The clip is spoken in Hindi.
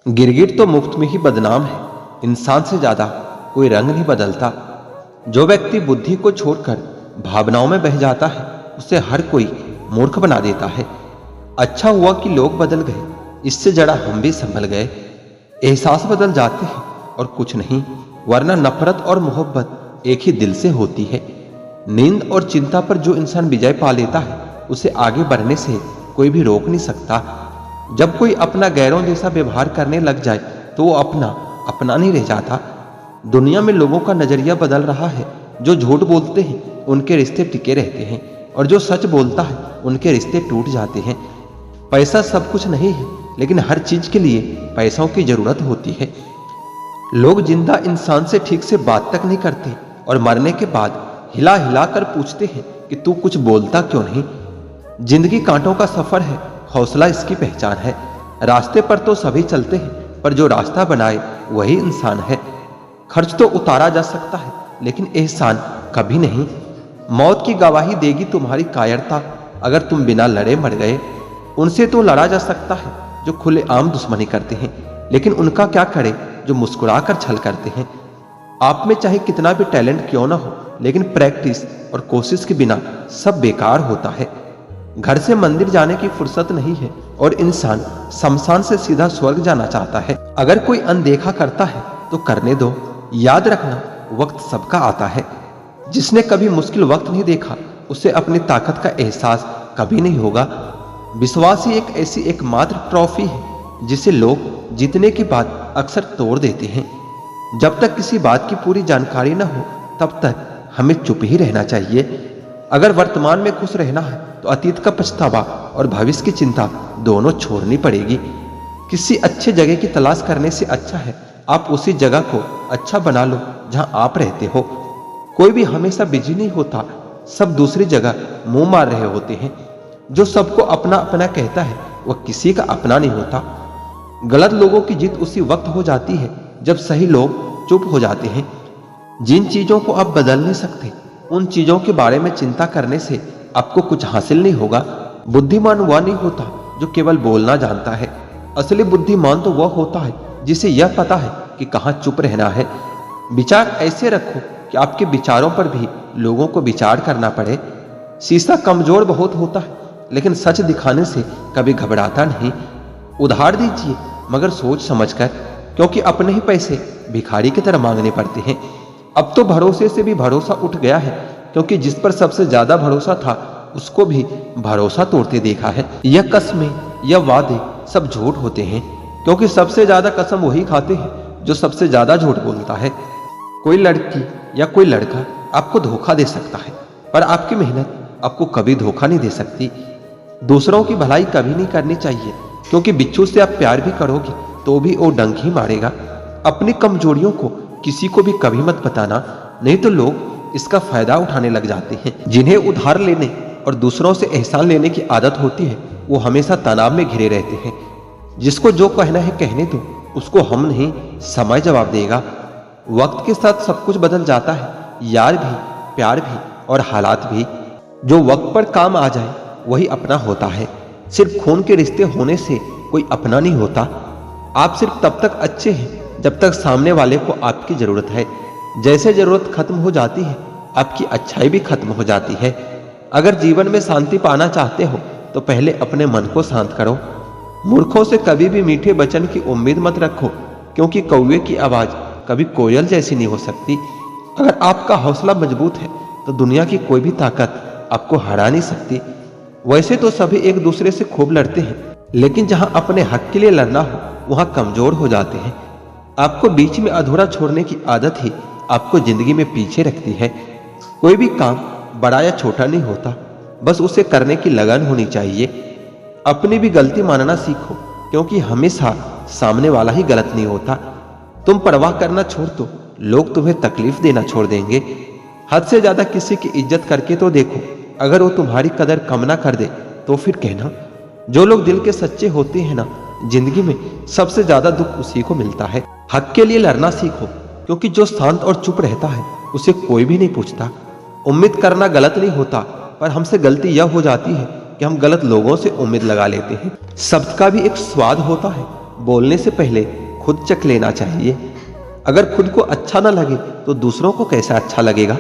गिरगिट तो मुफ्त में ही बदनाम है। इंसान से ज्यादा कोई रंग नहीं बदलता। जो व्यक्ति बुद्धि को छोड़कर भावनाओं में बह जाता है, उसे हर कोई मूर्ख बना देता है। अच्छा हुआ कि लोग बदल गए, इससे जरा हम भी संभल गए। एहसास बदल जाते हैं और कुछ नहीं, वरना नफरत और मोहब्बत एक ही दिल से होती है। नींद और चिंता पर जो इंसान विजय पा लेता है, उसे आगे बढ़ने से कोई भी रोक नहीं सकता। जब कोई अपना गैरों जैसा व्यवहार करने लग जाए तो वो अपना नहीं रह जाता। दुनिया में लोगों का नजरिया बदल रहा है। जो झूठ बोलते हैं उनके रिश्ते टिके रहते हैं, और जो सच बोलता है उनके रिश्ते टूट जाते हैं। पैसा सब कुछ नहीं है, लेकिन हर चीज के लिए पैसों की जरूरत होती है। लोग जिंदा इंसान से ठीक से बात तक नहीं करते, और मरने के बाद हिला हिला कर पूछते हैं कि तू कुछ बोलता क्यों नहीं। जिंदगी कांटों का सफर है, हौसला इसकी पहचान है। रास्ते पर तो सभी चलते हैं, पर जो रास्ता बनाए वही इंसान है। खर्च तो उतारा जा सकता है, लेकिन एहसान कभी नहीं। मौत की गवाही देगी तुम्हारी कायरता, अगर तुम बिना लड़े मर गए। उनसे तो लड़ा जा सकता है जो खुलेआम दुश्मनी करते हैं, लेकिन उनका क्या करे जो मुस्कुरा कर छल करते हैं। आप में चाहे कितना भी टैलेंट क्यों ना हो, लेकिन प्रैक्टिस और कोशिश के बिना सब बेकार होता है। घर से मंदिर जाने की फुर्सत नहीं है, और इंसान शमशान से सीधा स्वर्ग जाना चाहता है। अगर कोई अनदेखा करता है तो करने दो। याद रखना, वक्त सबका आता है। जिसने कभी मुश्किल वक्त नहीं देखा, उसे अपनी ताकत का एहसास कभी नहीं होगा। विश्वास ही एक ऐसी एकमात्र ट्रॉफी है जिसे लोग जीतने के बाद अक्सर तोड़ देते हैं। जब तक किसी बात की पूरी जानकारी न हो, तब तक हमें चुप ही रहना चाहिए। अगर वर्तमान में खुश रहना है तो अतीत का पछतावा और भविष्य की चिंता दोनों छोड़नी पड़ेगी। किसी अच्छे जगह की तलाश करने से अच्छा है आप उसी जगह को अच्छा बना लो जहां आप रहते हो। कोई भी हमेशा बिजी नहीं होता, सब दूसरी जगह मुंह मार रहे होते हैं। जो सबको अपना अपना कहता है, वह किसी का अपना नहीं होता। गलत लोगों की जीत उसी वक्त हो जाती है जब सही लोग चुप हो जाते हैं। जिन चीजों को आप बदल नहीं सकते, उन चीजों के बारे में चिंता करने से आपको कुछ हासिल नहीं होगा। बुद्धिमान वह नहीं होता जो केवल बोलना जानता है। असली बुद्धिमान तो वह होता है जिसे यह पता है कि कहाँ चुप रहना है। विचार ऐसे रखो कि आपके विचारों पर भी लोगों को विचार करना पड़े। शीशा कमजोर बहुत होता है, लेकिन सच दिखाने से कभी घबराता नहीं। उधार दीजिए, मगर सोच समझकर, क्योंकि अपने ही पैसे भिखारी की तरह मांगने पड़ते हैं। अब तो भरोसे से भी भरोसा उठ गया है, क्योंकि जिस पर सबसे ज्यादा भरोसा था उसको भी भरोसा तोड़ते देखा है। यह कस्में, यह वादे सब झूठ होते हैं, क्योंकि सबसे ज्यादा कसम वही खाते हैं जो सबसे ज्यादा झूठ बोलता है। कोई लड़की या कोई लड़का आपको धोखा दे सकता है, पर आपकी मेहनत आपको कभी धोखा नहीं दे सकती। दूसरों की भलाई कभी नहीं करनी चाहिए, क्योंकि बिच्छू से आप प्यार भी करोगे तो भी वो डंक ही मारेगा। अपनी कमजोरियों को किसी को भी कभी मत बताना, नहीं तो लोग इसका फायदा उठाने लग जाते हैं। जिन्हें उधार लेने और दूसरों से एहसान लेने की आदत होती है, वो हमेशा तनाव में घिरे रहते हैं। जिसको जो कहना है कहने दो, उसको हम नहीं समय जवाब देगा। वक्त के साथ सब कुछ बदल जाता है, यार भी, प्यार भी और हालात भी। जो वक्त पर काम आ जाए वही अपना होता है। सिर्फ खून के रिश्ते होने से कोई अपना नहीं होता। आप सिर्फ तब तक अच्छे हैं जब तक सामने वाले को आपकी जरूरत है। जैसे जरूरत खत्म हो जाती है, आपकी अच्छाई भी खत्म हो जाती है। अगर जीवन में शांति पाना चाहते हो तो पहले अपने मन को शांत करो। मूर्खों से कभी भी मीठे वचन की उम्मीद मत रखो, क्योंकि कौवे की आवाज कभी कोयल जैसी नहीं हो सकती। अगर आपका हौसला मजबूत है तो दुनिया की कोई भी ताकत आपको हरा नहीं सकती। वैसे तो सभी एक दूसरे से खूब लड़ते हैं, लेकिन जहां अपने हक के लिए लड़ना हो वहां कमजोर हो जाते हैं। आपको बीच में अधूरा छोड़ने की आदत ही आपको जिंदगी में पीछे रखती है। कोई भी काम बड़ा या छोटा नहीं होता, बस उसे करने की लगन होनी चाहिए। अपनी भी गलती मानना सीखो, क्योंकि हमेशा सामने वाला ही गलत नहीं होता। तुम परवाह करना छोड़ दो, लोग तुम्हें तकलीफ देना छोड़ देंगे। हद से ज्यादा किसी की इज्जत करके तो देखो, अगर वो तुम्हारी कदर कम ना कर दे तो फिर कहना। जो लोग दिल के सच्चे होते हैं ना, जिंदगी में सबसे ज्यादा दुख उसी को मिलता है। हक के लिए लड़ना सीखो, क्योंकि जो शांत और चुप रहता है उसे कोई भी नहीं पूछता। उम्मीद करना गलत नहीं होता, पर हमसे गलती यह हो जाती है कि हम गलत लोगों से उम्मीद लगा लेते हैं। शब्द का भी एक स्वाद होता है, बोलने से पहले खुद चख लेना चाहिए। अगर खुद को अच्छा न लगे तो दूसरों को कैसा अच्छा लगेगा।